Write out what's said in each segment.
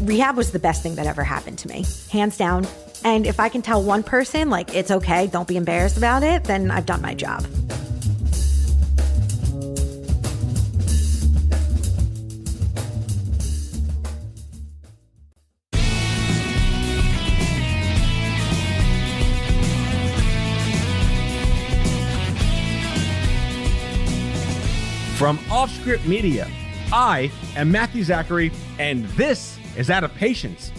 Rehab was the best thing that ever happened to me, hands down. And if I can tell one person, like, it's okay, don't be embarrassed about it, then I've done my job. From Offscript Media, I am Matthew Zachary, and this is Out of Patience.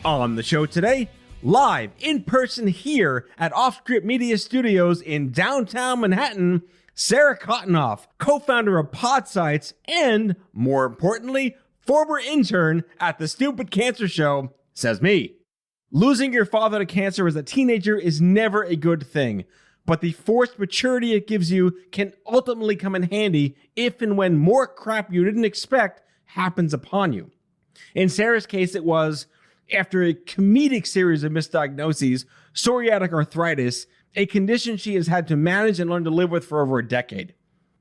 On the show today, live in person here at Offscript Media Studios in downtown Manhattan, Sarah Cotenoff, co-founder of Podsights, and, more importantly, former intern at the Stupid Cancer Show, says me. Losing your father to cancer as a teenager is never a good thing, but the forced maturity it gives you can ultimately come in handy if and when more crap you didn't expect happens upon you. In Sarah's case, it was, after a comedic series of misdiagnoses, psoriatic arthritis, a condition she has had to manage and learn to live with for over a decade.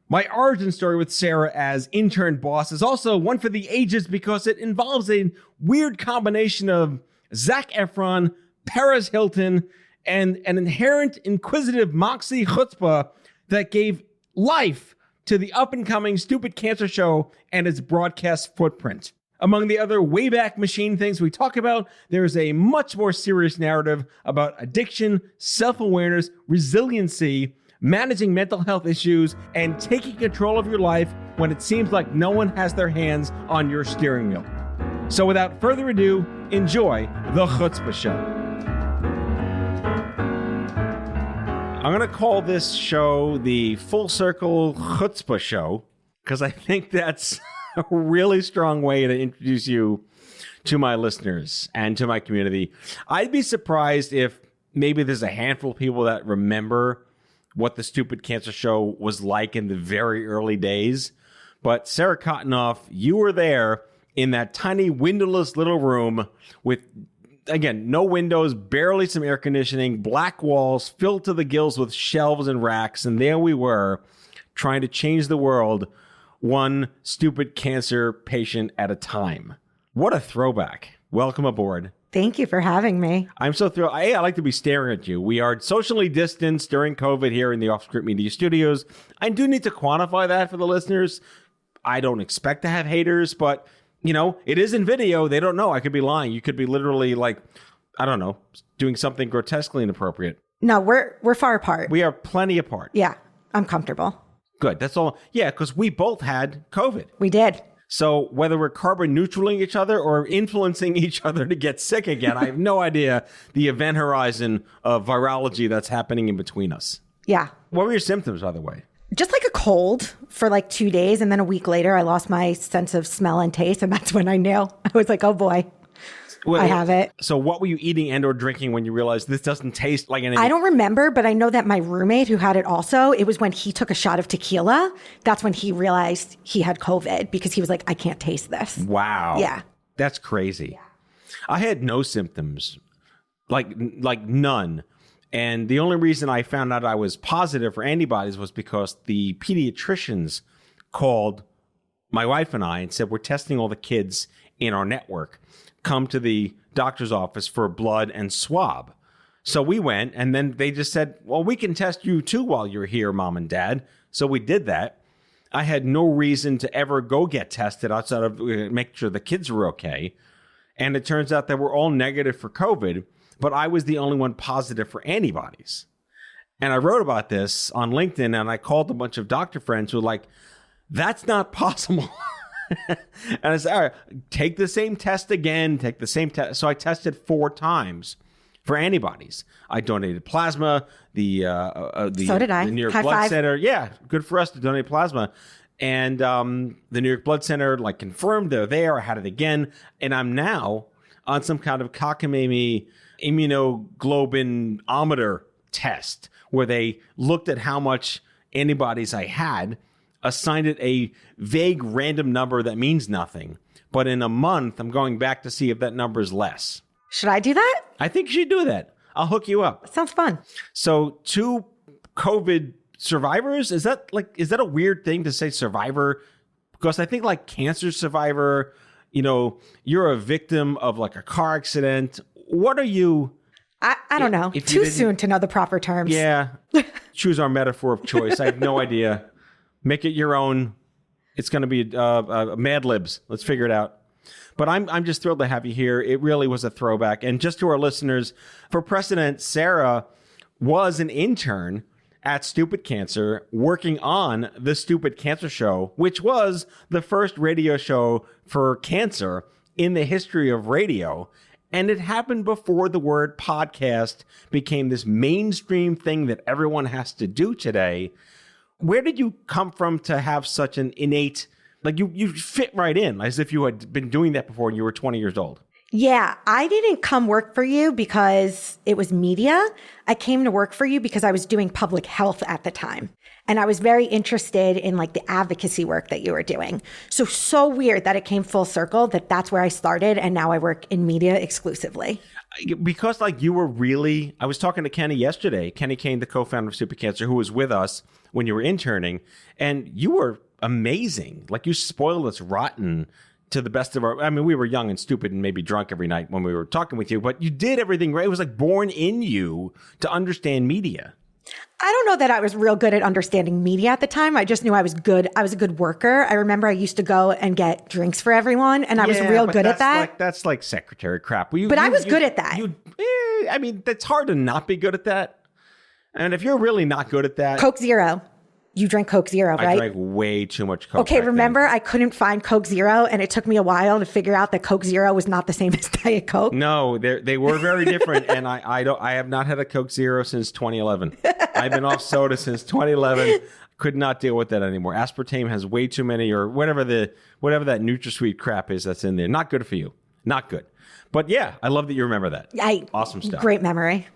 My origin story with Sarah as intern boss is also one for the ages because it involves a weird combination of Zach Efron, Perez Hilton, and an inherent inquisitive moxie chutzpah that gave life to the up-and-coming Stupid Cancer Show and its broadcast footprint. Among the other Wayback Machine things we talk about, there is a much more serious narrative about addiction, self-awareness, resiliency, managing mental health issues, and taking control of your life when it seems like no one has their hands on your steering wheel. So without further ado, enjoy the Chutzpah Show. I'm going to call this show the Full Circle Chutzpah Show because I think that's a really strong way to introduce you to my listeners and to my community. I'd be surprised if maybe there's a handful of people that remember what the Stupid Cancer Show was like in the very early days. But Sarah Cotenoff, you were there in that tiny windowless little room with, again, no windows, barely some air conditioning, black walls filled to the gills with shelves and racks. And there we were trying to change the world one stupid cancer patient at a time. What a throwback. Welcome aboard. Thank you for having me. I'm so thrilled. I like to be staring at you. We are socially distanced during COVID here in the Offscript Media Studios. I do need to quantify that for the listeners. I don't expect to have haters, but you know, it is in video. They don't know. I could be lying. You could be literally like, I don't know, doing something grotesquely inappropriate. No, we're far apart. We are plenty apart. Yeah, I'm comfortable. Good. That's all. Yeah, because we both had COVID. We did. So whether we're carbon neutraling each other or influencing each other to get sick again, I have no idea the event horizon of virology that's happening in between us. Yeah. What were your symptoms, by the way? Just like a cold for like 2 days. And then a week later, I lost my sense of smell and taste. And that's when I knew. I was like, oh boy, I have it. So what were you eating and or drinking when you realized this doesn't taste like anything? I don't remember, but I know that my roommate who had it also, it was when he took a shot of tequila. That's when he realized he had COVID because he was like, I can't taste this. Wow. Yeah. That's crazy. Yeah. I had no symptoms, like none. And the only reason I found out I was positive for antibodies was because the pediatricians called my wife and I and said, we're testing all the kids in our network. Come to the doctor's office for blood and swab. So we went, and then they just said, well, we can test you too while you're here, Mom and Dad. So we did that. I had no reason to ever go get tested outside of make sure the kids were okay. And it turns out that we're all negative for COVID, but I was the only one positive for antibodies. And I wrote about this on LinkedIn, and I called a bunch of doctor friends who were like, that's not possible. And I said, all right, take the same test again, take the same test. So I tested 4 times for antibodies. I donated plasma, so did I. The New York High Blood five. Center. Yeah, good for us to donate plasma. And the New York Blood Center like confirmed they're there. I had it again. And I'm now on some kind of cockamamie immunoglobulinometer test where they looked at how much antibodies I had, assigned it a vague random number that means nothing. But in a month, I'm going back to see if that number is less. Should I do that? I think you should do that. I'll hook you up. Sounds fun. So 2 COVID survivors, is that a weird thing to say survivor? Because I think like cancer survivor you're a victim of like a car accident. What are you? I don't know. Too soon to know the proper terms. Yeah. Choose our metaphor of choice. I have no idea. Make it your own. It's going to be Mad Libs. Let's figure it out. But I'm just thrilled to have you here. It really was a throwback. And just to our listeners, for precedent, Sarah was an intern at Stupid Cancer working on the Stupid Cancer Show, which was the first radio show for cancer in the history of radio. And it happened before the word podcast became this mainstream thing that everyone has to do today. Where did you come from to have such an innate, like you fit right in as if you had been doing that before and you were 20 years old? Yeah, I didn't come work for you because it was media. I came to work for you because I was doing public health at the time. And I was very interested in like the advocacy work that you were doing. So weird that it came full circle, that's where I started. And now I work in media exclusively. Because like you were really, I was talking to Kenny yesterday, Kenny Kane, the co-founder of Stupid Cancer, who was with us when you were interning. And you were amazing. Like you spoiled us rotten to the best of our, I mean, we were young and stupid and maybe drunk every night when we were talking with you, but you did everything right. It was like born in you to understand media. I don't know that I was real good at understanding media at the time. I just knew I was good. I was a good worker. I remember I used to go and get drinks for everyone, and I was real good at that. That's like secretary crap. I was good at that. I mean, it's hard to not be good at that. And if you're really not good at that. Coke Zero. You drank Coke Zero, right? I drank way too much Coke. Okay, remember I couldn't find Coke Zero, and it took me a while to figure out that Coke Zero was not the same as Diet Coke. No, they were very different, and I have not had a Coke Zero since 2011. I've been off soda since 2011. Could not deal with that anymore. Aspartame has way too many, or whatever that NutraSweet crap is that's in there. Not good for you. Not good. But yeah, I love that you remember that. Awesome stuff. Great memory.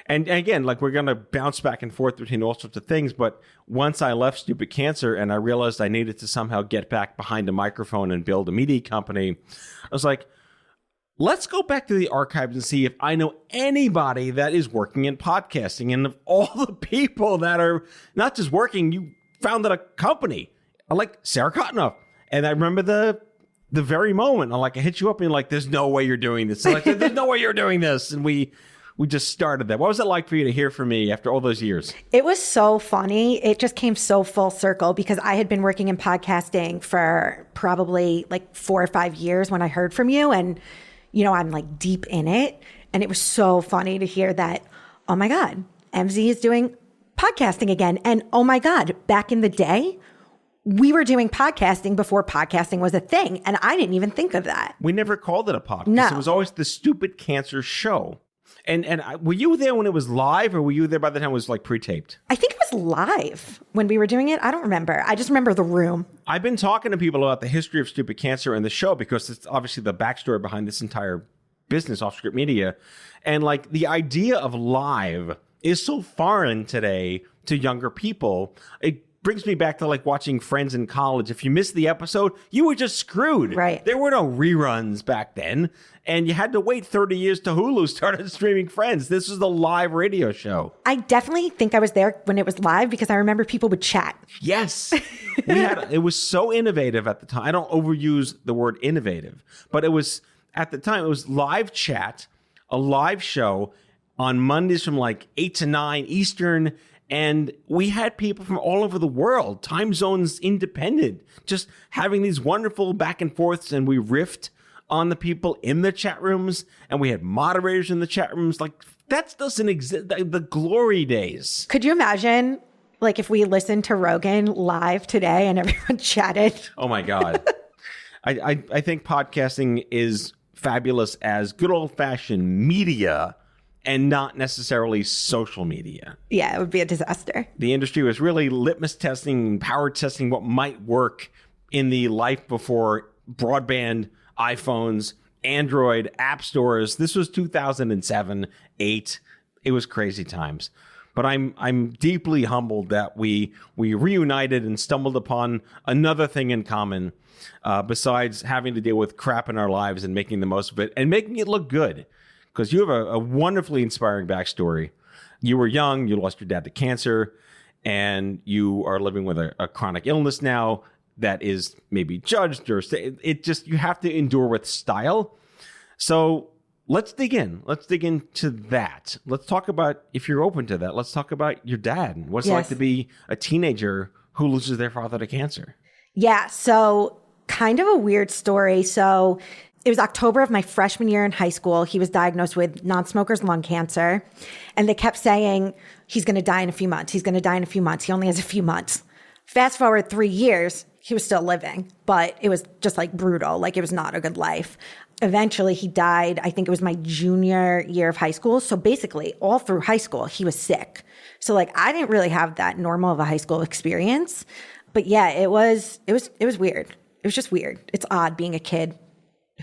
And again, like we're going to bounce back and forth between all sorts of things. But once I left Stupid Cancer and I realized I needed to somehow get back behind a microphone and build a media company, I was like, let's go back to the archives and see if I know anybody that is working in podcasting. And of all the people that are not just working, you founded a company. I like Sarah Cotenoff. And I remember the very moment, I hit you up and you're like, there's no way you're doing this. Like, there's no way you're doing this. And we just started that. What was it like for you to hear from me after all those years? It was so funny. It just came so full circle because I had been working in podcasting for probably like 4 or 5 years when I heard from you. And, I'm like deep in it. And it was so funny to hear that, oh my God, MZ is doing podcasting again. And oh my God, back in the day, we were doing podcasting before podcasting was a thing. And I didn't even think of that. We never called it a podcast. No. It was always the Stupid Cancer Show. And were you there when it was live, or were you there by the time it was like pre-taped? I think it was live when we were doing it. I don't remember. I just remember the room. I've been talking to people about the history of Stupid Cancer and the show because it's obviously the backstory behind this entire business, Off Script Media. And like the idea of live is so foreign today to younger people. It brings me back to like watching Friends in college. If you missed the episode, you were just screwed. Right. There were no reruns back then. And you had to wait 30 years till Hulu started streaming Friends. This was the live radio show. I definitely think I was there when it was live because I remember people would chat. Yes. It was so innovative at the time. I don't overuse the word innovative, but it was at the time, it was live chat, a live show on Mondays from like 8 to 9 Eastern. And we had people from all over the world, time zones independent, just having these wonderful back and forths. And we riffed on the people in the chat rooms, and we had moderators in the chat rooms. Like, that doesn't exist. The glory days. Could you imagine, like, if we listened to Rogan live today and everyone chatted? Oh, my God. I think podcasting is fabulous as good old-fashioned media and not necessarily social media. Yeah, it would be a disaster. The industry was really litmus testing, power testing what might work in the life before broadband, iPhones, Android, app stores. This was 2007, 8. It was crazy times. But I'm deeply humbled that we reunited and stumbled upon another thing in common, besides having to deal with crap in our lives and making the most of it and making it look good. Because you have a wonderfully inspiring backstory. You were young, you lost your dad to cancer, and you are living with a chronic illness now. that is maybe judged or it just, you have to endure with style. So let's dig in. Let's dig into that. Let's talk about, if you're open to that, let's talk about your dad and what's it like to be a teenager who loses their father to cancer. Yeah. So kind of a weird story. So it was October of my freshman year in high school. He was diagnosed with non-smoker's lung cancer. And they kept saying, he's going to die in a few months. He's going to die in a few months. He only has a few months. Fast forward 3 years, he was still living, but it was just like brutal. Like it was not a good life. Eventually he died. I think it was my junior year of high school. So basically all through high school, he was sick. So like, I didn't really have that normal of a high school experience, but yeah, it was weird. It was just weird. It's odd being a kid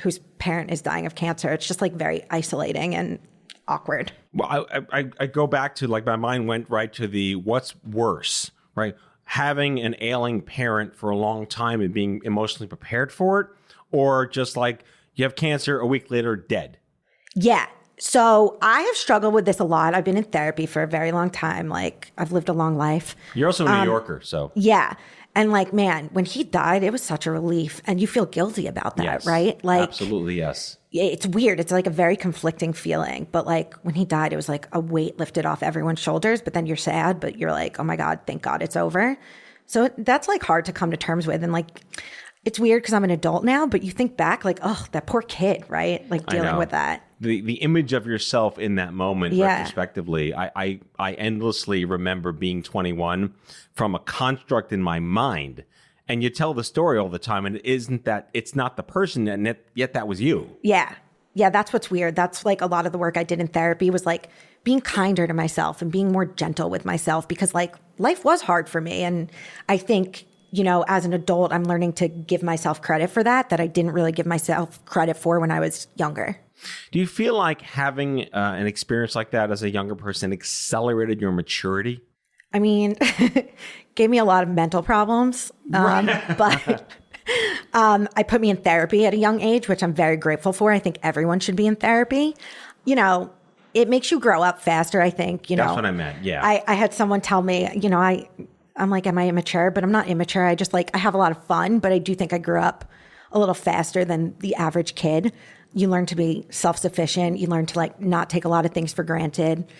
whose parent is dying of cancer. It's just like very isolating and awkward. Well, I go back to, like, my mind went right to the what's worse, right? Having an ailing parent for a long time and being emotionally prepared for it, or just like you have cancer, a week later, dead. Yeah. So I have struggled with this a lot. I've been in therapy for a very long time. Like, I've lived a long life. You're also a New Yorker, so. Yeah. And like, man, when he died, it was such a relief. And you feel guilty about that, Yes, right? Like, absolutely, yes. It's weird. It's like a very conflicting feeling. But like when he died, it was like a weight lifted off everyone's shoulders. But then you're sad, but you're like, oh my God, thank God it's over. So that's like hard to come to terms with. And like, it's weird because I'm an adult now, but you think back like, oh, that poor kid, right? Like dealing with that. The image of yourself in that moment, retrospectively, I endlessly remember being 21 from a construct in my mind. And you tell the story all the time, and it's not the person, and yet that was you. Yeah. Yeah, that's what's weird. That's like a lot of the work I did in therapy was like being kinder to myself and being more gentle with myself, because like life was hard for me. And I think, you know, as an adult, I'm learning to give myself credit for that I didn't really give myself credit for when I was younger. Do you feel like having an experience like that as a younger person accelerated your maturity? I mean, gave me a lot of mental problems, but I put me in therapy at a young age, which I'm very grateful for. I think everyone should be in therapy. You know, it makes you grow up faster, I think. You know, that's what I meant, yeah. I had someone tell me, you know, I'm like, am I immature? But I'm not immature. I just like, I have a lot of fun, but I do think I grew up a little faster than the average kid. You learn to be self-sufficient. You learn to like not take a lot of things for granted.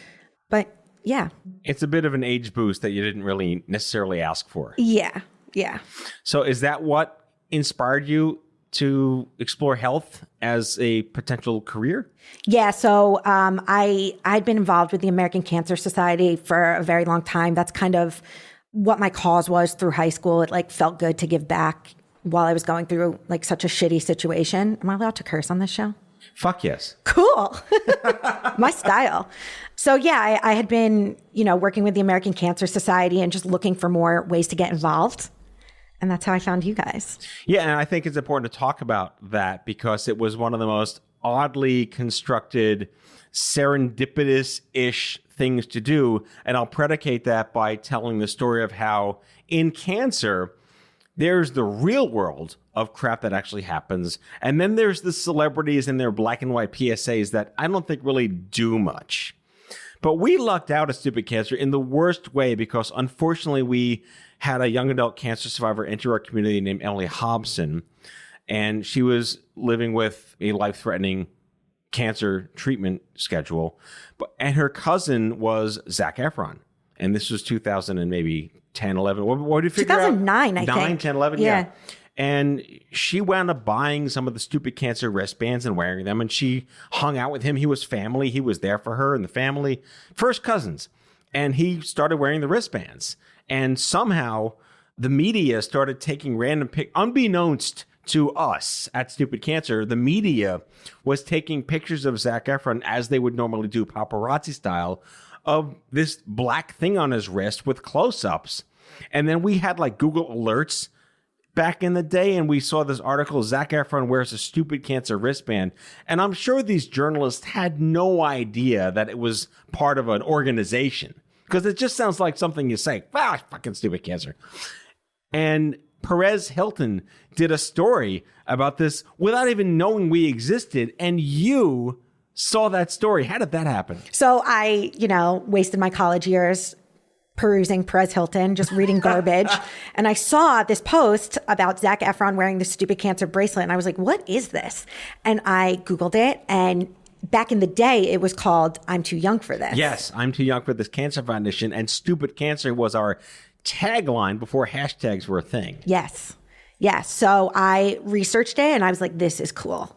But yeah. It's a bit of an age boost that you didn't really necessarily ask for. Yeah. Yeah. So is that what inspired you to explore health as a potential career? Yeah. So I'd been involved with the American Cancer Society for a very long time. That's kind of what my cause was through high school. It like felt good to give back while I was going through like such a shitty situation. Am I allowed to curse on this show? Fuck yes. Cool. My style. So yeah, I had been, you know, working with the American Cancer Society and just looking for more ways to get involved. And that's how I found you guys. Yeah, and I think it's important to talk about that because it was one of the most oddly constructed, serendipitous-ish things to do. And I'll predicate that by telling the story of how in cancer, there's the real world of crap that actually happens. And then there's the celebrities and their black and white PSAs that I don't think really do much. But we lucked out at Stupid Cancer in the worst way because unfortunately we had a young adult cancer survivor enter our community named Emily Hobson. And she was living with a life-threatening cancer treatment schedule. And her cousin was Zach Efron. And this was 2000 and maybe 10, 11. What did you figure 2009, out? I think. 9, 10, 11, yeah. And she wound up buying some of the Stupid Cancer wristbands and wearing them. And she hung out with him. He was family. He was there for her and the family. First cousins. And he started wearing the wristbands. And somehow the media started taking random unbeknownst to us at Stupid Cancer, the media was taking pictures of Zach Efron as they would normally do paparazzi style of this black thing on his wrist with close-ups. And then we had like Google alerts back in the day, and we saw this article, Zach Efron wears a Stupid Cancer wristband. And I'm sure these journalists had no idea that it was part of an organization, because it just sounds like something you say, fucking Stupid Cancer. And Perez Hilton did a story about this without even knowing we existed, and you saw that story. How did that happen? So I, wasted my college years perusing Perez Hilton, just reading garbage. And I saw this post about Zach Efron wearing this stupid cancer bracelet. And I was like, what is this? And I Googled it. And back in the day, it was called I'm Too Young for This. Yes, I'm Too Young for This Cancer Foundation. And Stupid Cancer was our tagline before hashtags were a thing. Yes. Yes. So I researched it and I was like, this is cool.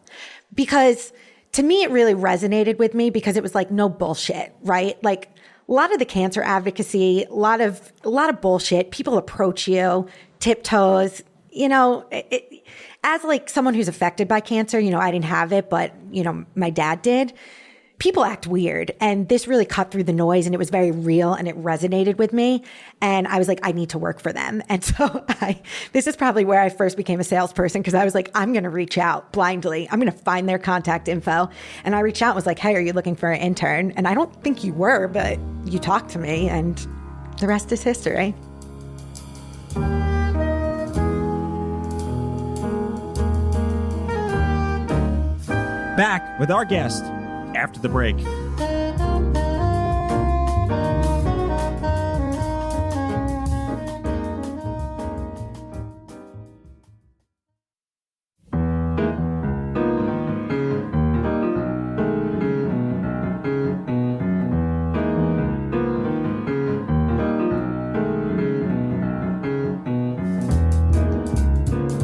Because to me, it really resonated with me because it was like, no bullshit, right? Like a lot of the cancer advocacy, a lot of bullshit. People approach you, tiptoes, as like someone who's affected by cancer, I didn't have it, but my dad did. People act weird. And this really cut through the noise and it was very real and it resonated with me. And I was like, I need to work for them. And so this is probably where I first became a salesperson because I was like, I'm going to reach out blindly. I'm going to find their contact info. And I reached out and was like, hey, are you looking for an intern? And I don't think you were, but you talked to me and the rest is history. Back with our guest after the break.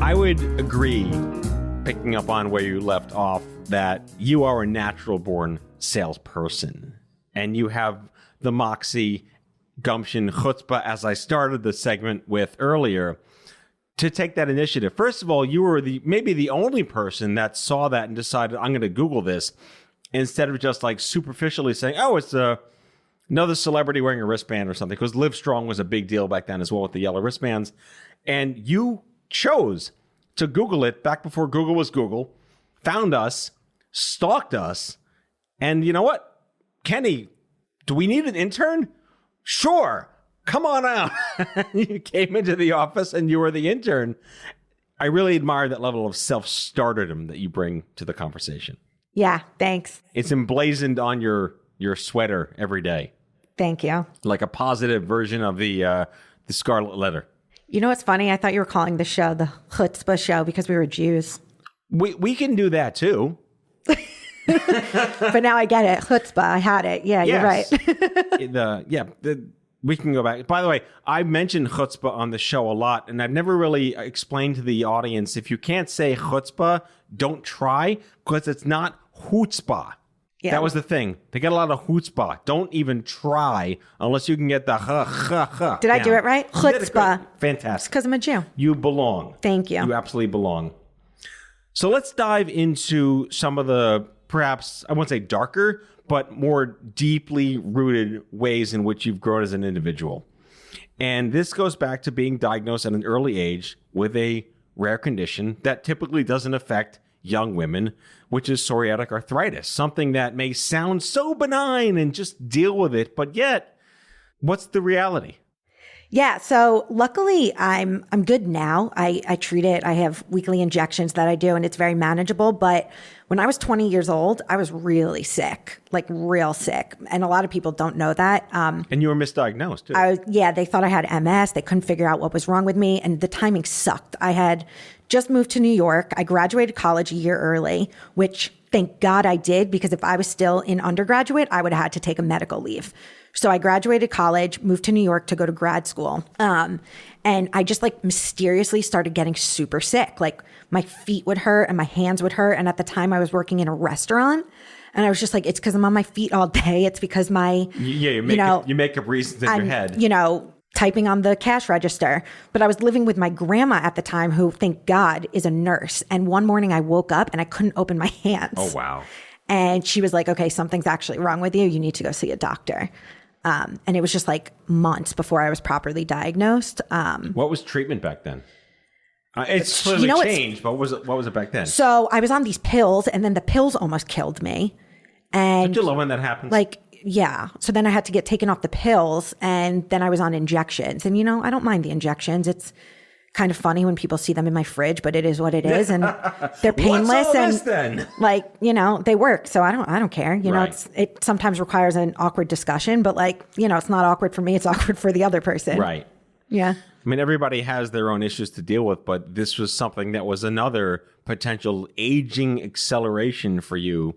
I would agree, picking up on where you left off, that you are a natural born salesperson and you have the moxie, gumption, chutzpah, as I started the segment with earlier, to take that initiative. First of all, you were maybe the only person that saw that and decided, I'm going to Google this, instead of just like superficially saying, oh, it's another celebrity wearing a wristband or something, because Live Strong was a big deal back then as well with the yellow wristbands. And you chose to Google it back before Google was Google, found us, stalked us, and you know what? Kenny, do we need an intern? Sure. Come on out. You came into the office and you were the intern. I really admire that level of self-starterdom that you bring to the conversation. Yeah, thanks. It's emblazoned on your sweater every day. Thank you. Like a positive version of the Scarlet Letter. You know what's funny? I thought you were calling the show the Chutzpah Show because we were Jews. We can do that too. But now I get it. Chutzpah. I had it. Yeah, yes. You're right. We can go back. By the way, I mentioned chutzpah on the show a lot, and I've never really explained to the audience, if you can't say chutzpah, don't try, because it's not chutzpah. Yeah. That was the thing. They get a lot of chutzpah. Don't even try unless you can get the Did I do it right? Chutzpah. Fantastic. It's because I'm a Jew. You belong. Thank you. You absolutely belong. So let's dive into some of the, perhaps, I won't say darker, but more deeply rooted ways in which you've grown as an individual. And this goes back to being diagnosed at an early age with a rare condition that typically doesn't affect young women, which is psoriatic arthritis, something that may sound so benign and just deal with it, but yet, what's the reality? Yeah, so luckily I'm good now. I treat it. I have weekly injections that I do, and it's very manageable. But when I was 20 years old, I was really sick, like real sick. And a lot of people don't know that. And you were misdiagnosed, too. They thought I had MS. They couldn't figure out what was wrong with me, and the timing sucked. I had just moved to New York. I graduated college a year early, which thank God I did, because if I was still in undergraduate, I would have had to take a medical leave. So I graduated college, moved to New York to go to grad school. And I just like mysteriously started getting super sick. Like my feet would hurt and my hands would hurt. And at the time I was working in a restaurant, and I was just like, it's because I'm on my feet all day. It's because you make up reasons in your head. Typing on the cash register. But I was living with my grandma at the time, who, thank God, is a nurse. And one morning I woke up and I couldn't open my hands. Oh, wow. And she was like, okay, something's actually wrong with you. You need to go see a doctor. And it was just like months before I was properly diagnosed. What was treatment back then? It's clearly changed, but what was it back then? So I was on these pills, and then the pills almost killed me. And don't you love when that happens? Yeah. So then I had to get taken off the pills, and then I was on injections. And, I don't mind the injections. It's kind of funny when people see them in my fridge, but it is what it is, and they're painless. What's all and this, then? like, you know, they work, so I don't care. You know, Right. it sometimes requires an awkward discussion, but like, you know, it's not awkward for me, it's awkward for the other person. Right. Yeah. I mean, everybody has their own issues to deal with, but this was something that was another potential aging acceleration for you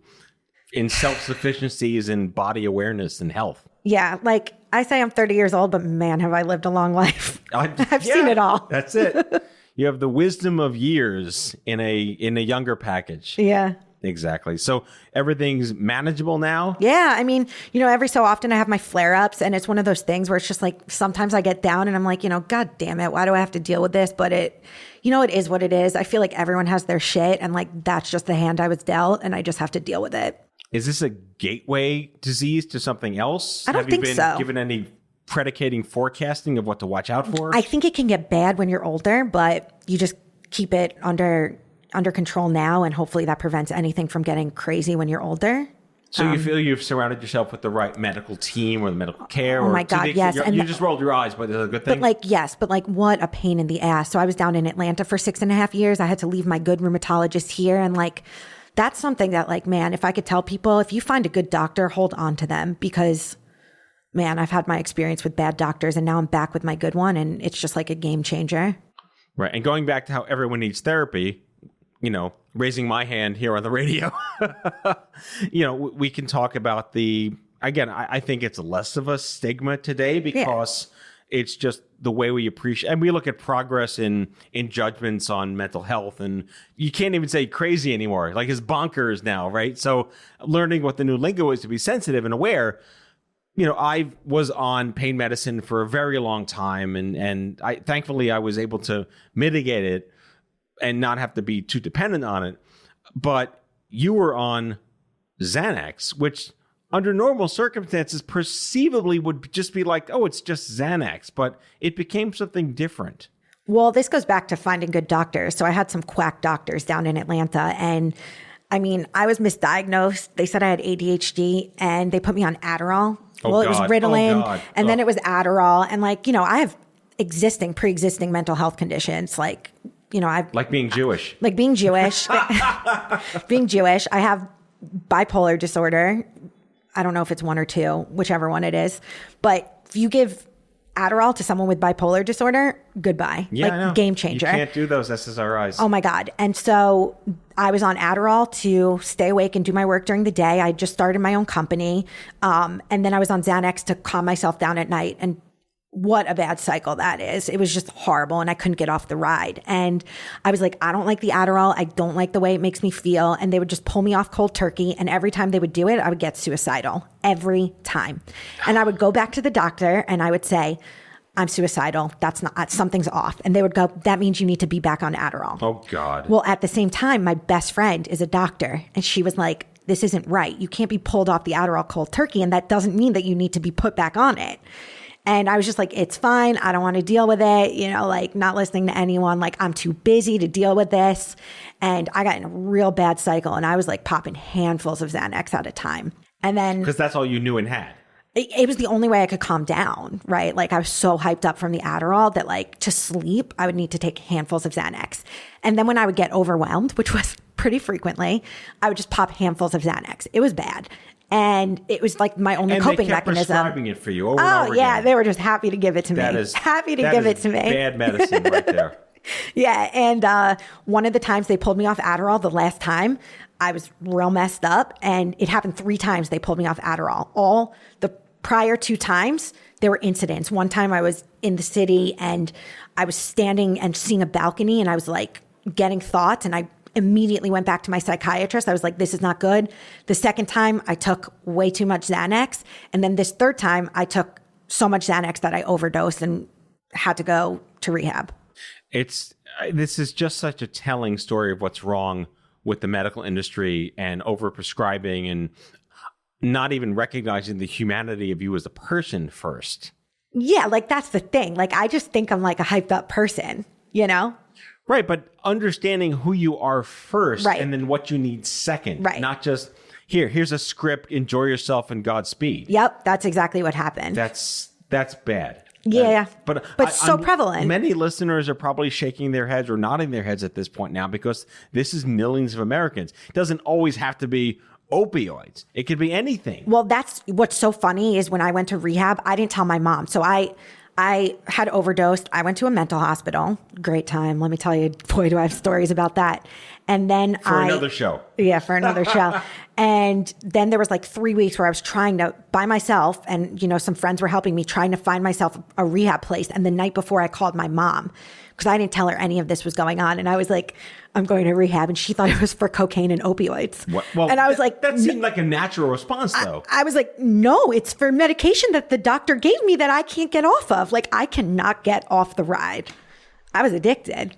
in self-sufficiencies and body awareness and health. Yeah, like I say I'm 30 years old, but man, have I lived a long life. I've seen it all. That's it. You have the wisdom of years in a younger package. Yeah. Exactly. So everything's manageable now? Yeah. I mean, you know, every so often I have my flare-ups, and it's one of those things where it's just like sometimes I get down and I'm like, you know, God damn it, why do I have to deal with this? But it is what it is. I feel like everyone has their shit, and like that's just the hand I was dealt, and I just have to deal with it. Is this a gateway disease to something else? I don't think so. Have you been given any predicating forecasting of what to watch out for? I think it can get bad when you're older, but you just keep it under control now, and hopefully that prevents anything from getting crazy when you're older. So you feel you've surrounded yourself with the right medical team or the medical care? Oh my God, yes. And you just rolled your eyes, but it's a good thing? But like, yes, but like what a pain in the ass. So I was down in Atlanta for 6.5 years. I had to leave my good rheumatologist here, and like, that's something that like, man, if I could tell people, if you find a good doctor, hold on to them, because man, I've had my experience with bad doctors, and now I'm back with my good one, and it's just like a game changer. Right. And going back to how everyone needs therapy, you know, raising my hand here on the radio, you know, we can talk about I think it's less of a stigma today because it's just the way we appreciate, and we look at progress in judgments on mental health, and you can't even say crazy anymore. Like it's bonkers now, right? So learning what the new lingo is to be sensitive and aware. You know, I was on pain medicine for a very long time, and thankfully I was able to mitigate it and not have to be too dependent on it. But you were on Xanax, which under normal circumstances perceivably would just be like, oh, it's just Xanax, but it became something different. Well, this goes back to finding good doctors. So I had some quack doctors down in Atlanta, and I mean, I was misdiagnosed. They said I had ADHD, and they put me on Adderall. It was Ritalin, and then it was Adderall. And like, you know, I have pre-existing mental health conditions. Like, you know, like being Jewish. Being Jewish. I have bipolar disorder. I don't know if it's one or two, whichever one it is. But if you give Adderall to someone with bipolar disorder, goodbye. Yeah, like, I know. Game changer. You can't do those SSRIs. Oh my God. And so I was on Adderall to stay awake and do my work during the day. I just started my own company. And then I was on Xanax to calm myself down at night. And what a bad cycle that is. It was just horrible, and I couldn't get off the ride. And I was like, I don't like the Adderall. I don't like the way it makes me feel. And they would just pull me off cold turkey. And every time they would do it, I would get suicidal. Every time. And I would go back to the doctor and I would say, I'm suicidal. That's not, something's off. And they would go, that means you need to be back on Adderall. Oh God. Well, at the same time, my best friend is a doctor, and she was like, this isn't right. You can't be pulled off the Adderall cold turkey. And that doesn't mean that you need to be put back on it. And I was just like, it's fine. I don't want to deal with it. You know, like not listening to anyone. Like I'm too busy to deal with this. And I got in a real bad cycle, and I was like popping handfuls of Xanax at a time. And then because that's all you knew and had. It was the only way I could calm down, right? Like I was so hyped up from the Adderall that like to sleep, I would need to take handfuls of Xanax. And then when I would get overwhelmed, which was pretty frequently, I would just pop handfuls of Xanax. It was bad. And it was like my only coping mechanism. And they kept prescribing it for you over and over again. They were just happy to give it to me. Happy to give it to me. Bad medicine right there. Yeah. And one of the times they pulled me off Adderall, the last time, I was real messed up. And it happened 3 times they pulled me off Adderall. All the prior 2 times, there were incidents. One time I was in the city and I was standing and seeing a balcony, and I was like getting thoughts, and I immediately went back to my psychiatrist. I was like, this is not good. The second time I took way too much Xanax. And then this third time I took so much Xanax that I overdosed and had to go to rehab. This is just such a telling story of what's wrong with the medical industry and overprescribing and not even recognizing the humanity of you as a person first. Yeah, like that's the thing. Like I just think I'm like a hyped up person, you know? Right, but understanding who you are first, right, and then what you need second. Right. Not just, here's a script, enjoy yourself and Godspeed. Yep, that's exactly what happened. That's bad. Yeah. But so I'm prevalent. Many listeners are probably shaking their heads or nodding their heads at this point now because this is millions of Americans. It doesn't always have to be opioids. It could be anything. Well, that's what's so funny is when I went to rehab, I didn't tell my mom. So I had overdosed. I went to a mental hospital. Great time. Let me tell you, boy, do I have stories about that. And then for another show. Yeah, for another show. And then there was like 3 weeks where I was trying to, by myself, and, some friends were helping me, trying to find myself a rehab place. And the night before I called my mom, because I didn't tell her any of this was going on. And I was like, I'm going to rehab. And she thought it was for cocaine and opioids. Well, and I was like, that seemed like a natural response, though. I was like, no, it's for medication that the doctor gave me that I can't get off of. Like, I cannot get off the ride. I was addicted.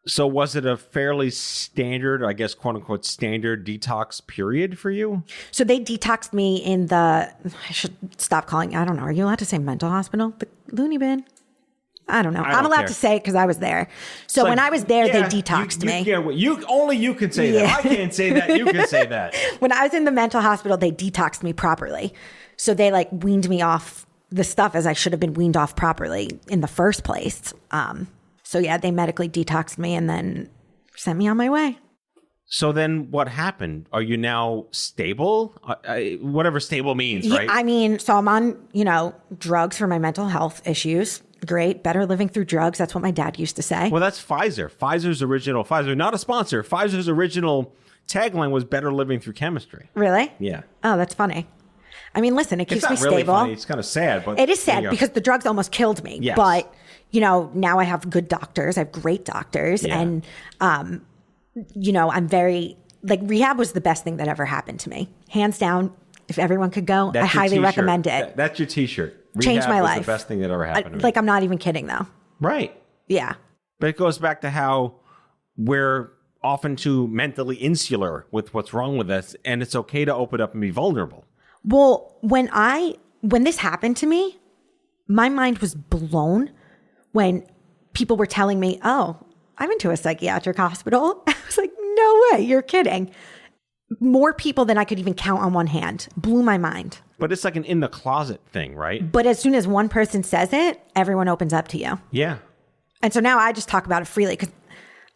So was it a fairly standard, I guess, quote unquote, standard detox period for you? So they detoxed me in I should stop calling, I don't know. Are you allowed to say mental hospital? The loony bin? I don't know. I'm allowed to say it because I was there. So when I was there, they detoxed me. Yeah, only you can say that. I can't say that. You can say that. When I was in the mental hospital, they detoxed me properly. So they weaned me off the stuff as I should have been weaned off properly in the first place. So yeah, they medically detoxed me and then sent me on my way. So then what happened? Are you now stable? Whatever stable means, right? I mean, so I'm on, drugs for my mental health issues. Great. Better living through drugs. That's what my dad used to say. Well, that's Pfizer. Pfizer, not a sponsor. Pfizer's original tagline was better living through chemistry. Really? Yeah. Oh, that's funny. I mean, listen, it keeps me really stable. Funny. It's kind of sad, but it is sad because the drugs almost killed me. Yes. But, now I have good doctors. I have great doctors. Yeah. And, I'm very, rehab was the best thing that ever happened to me. Hands down, if everyone could go, I highly recommend it. That's your t-shirt. Changed my life. The best thing that ever happened to me. I'm not even kidding, though. Right. Yeah. But it goes back to how we're often too mentally insular with what's wrong with us, and it's okay to open up and be vulnerable. Well, when this happened to me, my mind was blown when people were telling me, oh, I've been to a psychiatric hospital. I was like, no way, you're kidding. More people than I could even count on one hand. Blew my mind. But it's like an in the closet thing, right? But as soon as one person says it, everyone opens up to you. Yeah. And so now I just talk about it freely because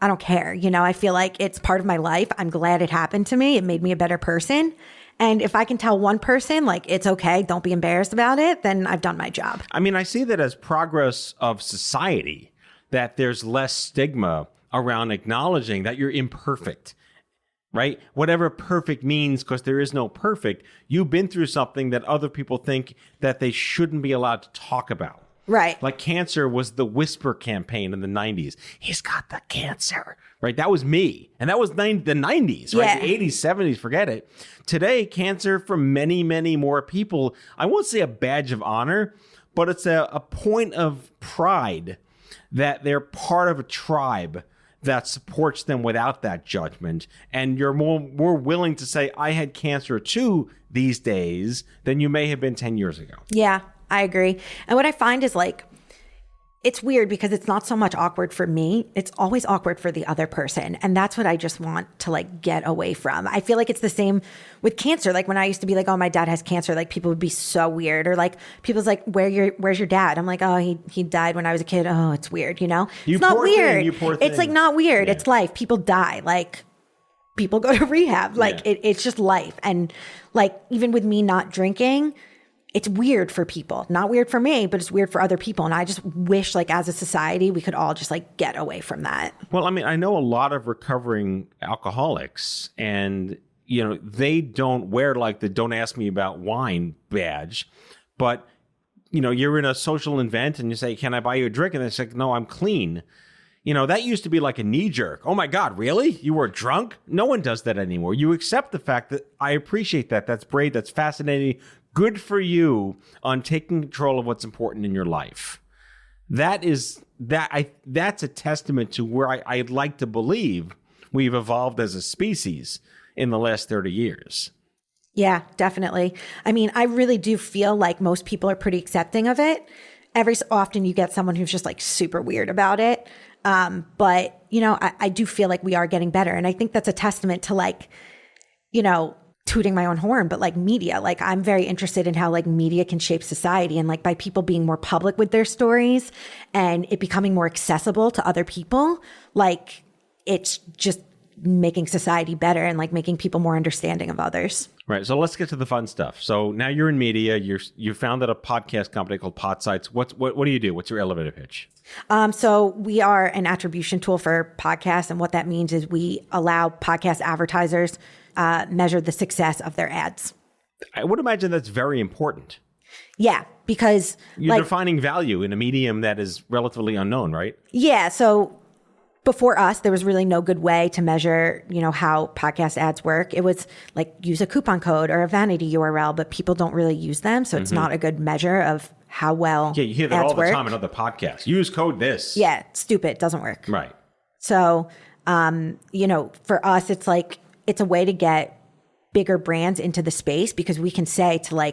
I don't care. I feel like it's part of my life. I'm glad it happened to me. It made me a better person. And if I can tell one person, it's okay, don't be embarrassed about it, then I've done my job. I mean, I see that as progress of society, that there's less stigma around acknowledging that you're imperfect. Right? Whatever perfect means, because there is no perfect, you've been through something that other people think that they shouldn't be allowed to talk about. Right. Like cancer was the whisper campaign in the 90s. He's got the cancer. Right? That was me. And that was the 90s, right? Yeah. The 80s, 70s, forget it. Today, cancer for many, many more people, I won't say a badge of honor, but it's a point of pride that they're part of a tribe that supports them without that judgment. And you're more willing to say, I had cancer too these days than you may have been 10 years ago. Yeah, I agree. And what I find is it's weird because it's not so much awkward for me. It's always awkward for the other person. And that's what I just want to get away from. I feel like it's the same with cancer. When I used to be oh, my dad has cancer, people would be so weird. Or people's where's your dad? I'm like, oh, he died when I was a kid. Oh, it's weird. It's not weird. It's not weird. Yeah. It's life. People die. People go to rehab. It's just life. And even with me not drinking, it's weird for people. Not weird for me, but it's weird for other people. And I just wish, as a society, we could all just get away from that. Well, I mean, I know a lot of recovering alcoholics, and they don't wear the "Don't Ask Me About Wine" badge, but you're in a social event and you say, "Can I buy you a drink?" And they say, "No, I'm clean." That used to be a knee jerk. Oh my God, really? You were drunk? No one does that anymore. You accept the fact that I appreciate that. That's brave. That's fascinating. Good for you on taking control of what's important in your life. That's a testament to where I'd like to believe we've evolved as a species in the last 30 years. Yeah, definitely. I mean, I really do feel like most people are pretty accepting of it. Every so often you get someone who's just super weird about it. But, I do feel like we are getting better. And I think that's a testament to to tooting my own horn, but like media, like I'm very interested in how like media can shape society, and like by people being more public with their stories and it becoming more accessible to other people, like it's just making society better and like making people more understanding of others. Right. So let's get to the fun stuff. So now you're in media. You founded a podcast company called Podsights. What do you do? What's your elevator pitch? So we are an attribution tool for podcasts. And what that means is we allow podcast advertisers measure the success of their ads. I would imagine that's very important. Yeah, because you're defining value in a medium that is relatively unknown, right? Yeah. So before us, there was really no good way to measure, how podcast ads work. It was like use a coupon code or a vanity URL, but people don't really use them. So it's not a good measure of how well you hear that ads all the work. time in other podcasts. Use code this. Yeah, stupid. Doesn't work. Right. So, for us, it's like, it's a way to get bigger brands into the space because we can say to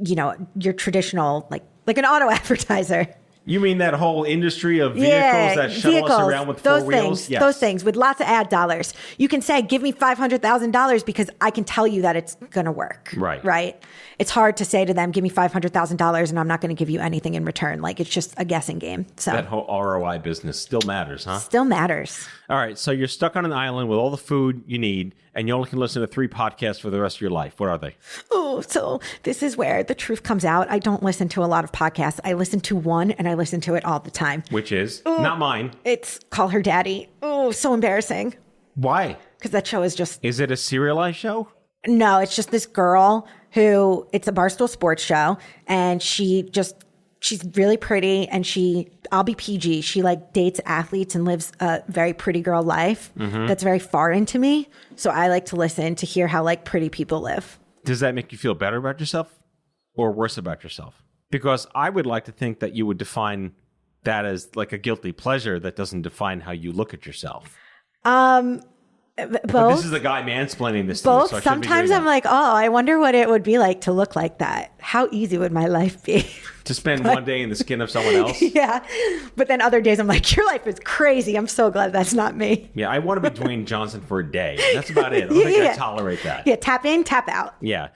your traditional, like an auto advertiser. You mean that whole industry of vehicles that shuttle us around with four wheels? Yes. Those things with lots of ad dollars. You can say, give me $500,000 because I can tell you that it's going to work. Right. Right. It's hard to say to them, give me $500,000 and I'm not going to give you anything in return. Like it's just a guessing game. So that whole ROI business still matters, huh? Still matters. All right. So you're stuck on an island with all the food you need and you only can listen to 3 podcasts for the rest of your life. What are they? Oh, so this is where the truth comes out. I don't listen to a lot of podcasts. I listen to one and I listen to it all the time. Which is? Not mine. It's Call Her Daddy. Oh, so embarrassing. Why? Because that show is just... Is it a serialized show? No, it's just this girl who... It's a Barstool Sports show. And she's really pretty. And I'll be PG. She dates athletes and lives a very pretty girl life. That's very foreign to me. So I like to listen to hear how pretty people live. Does that make you feel better about yourself or worse about yourself? Because I would like to think that you would define that as like a guilty pleasure that doesn't define how you look at yourself. Both. But this is a guy mansplaining this to both. you, so Sometimes I'm like, oh, I wonder what it would be like to look like that. How easy would my life be? To spend one day in the skin of someone else? Yeah. But then other days I'm like, your life is crazy. I'm so glad that's not me. Yeah, I want to be Dwayne Johnson for a day. That's about it. I don't think I tolerate that. Yeah, tap in, tap out. Yeah.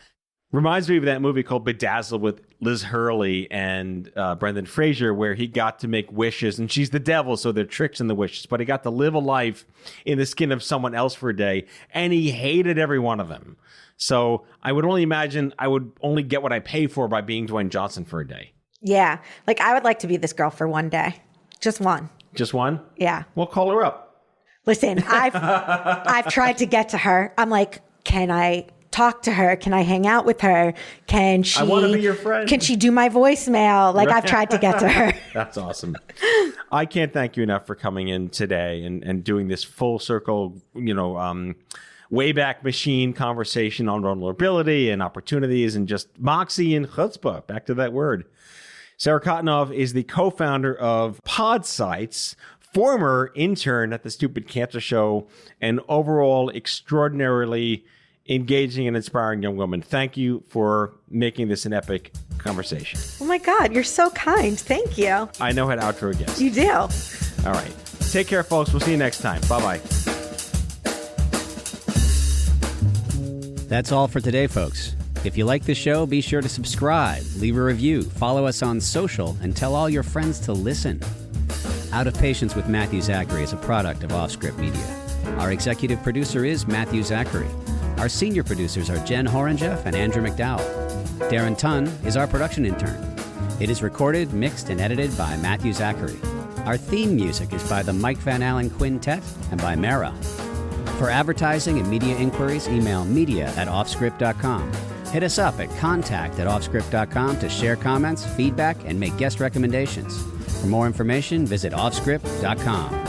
Reminds me of that movie called Bedazzled with Liz Hurley and Brendan Fraser, where he got to make wishes, and she's the devil, so there are tricks in the wishes, but he got to live a life in the skin of someone else for a day, and he hated every one of them. So I would only imagine I would only get what I pay for by being Dwayne Johnson for a day. Yeah. I would like to be this girl for one day. Just one. Just one? Yeah. Well, call her up. Listen, I've tried to get to her. I'm like, can I talk to her? Can I hang out with her? Can she? I want to be your friend. Can she do my voicemail? I've tried to get to her. That's awesome. I can't thank you enough for coming in today and doing this full circle, Wayback Machine conversation on vulnerability and opportunities and just moxie and chutzpah. Back to that word. Sarah Cotenoff is the co-founder of Podsights, former intern at the Stupid Cancer Show, and overall extraordinarily engaging and inspiring young woman. Thank you for making this an epic conversation. Oh my God, you're so kind. Thank you. I know how to outro a guest. You do. All right. Take care, folks. We'll see you next time. Bye-bye. That's all for today, folks. If you like the show, be sure to subscribe, leave a review, follow us on social, and tell all your friends to listen. Out of Patience with Matthew Zachary is a product of Offscript Media. Our executive producer is Matthew Zachary. Our senior producers are Jen Horangeff and Andrew McDowell. Darren Tunn is our production intern. It is recorded, mixed, and edited by Matthew Zachary. Our theme music is by the Mike Van Allen Quintet and by Mara. For advertising and media inquiries, email media@offscript.com. Hit us up at contact@offscript.com to share comments, feedback, and make guest recommendations. For more information, visit offscript.com.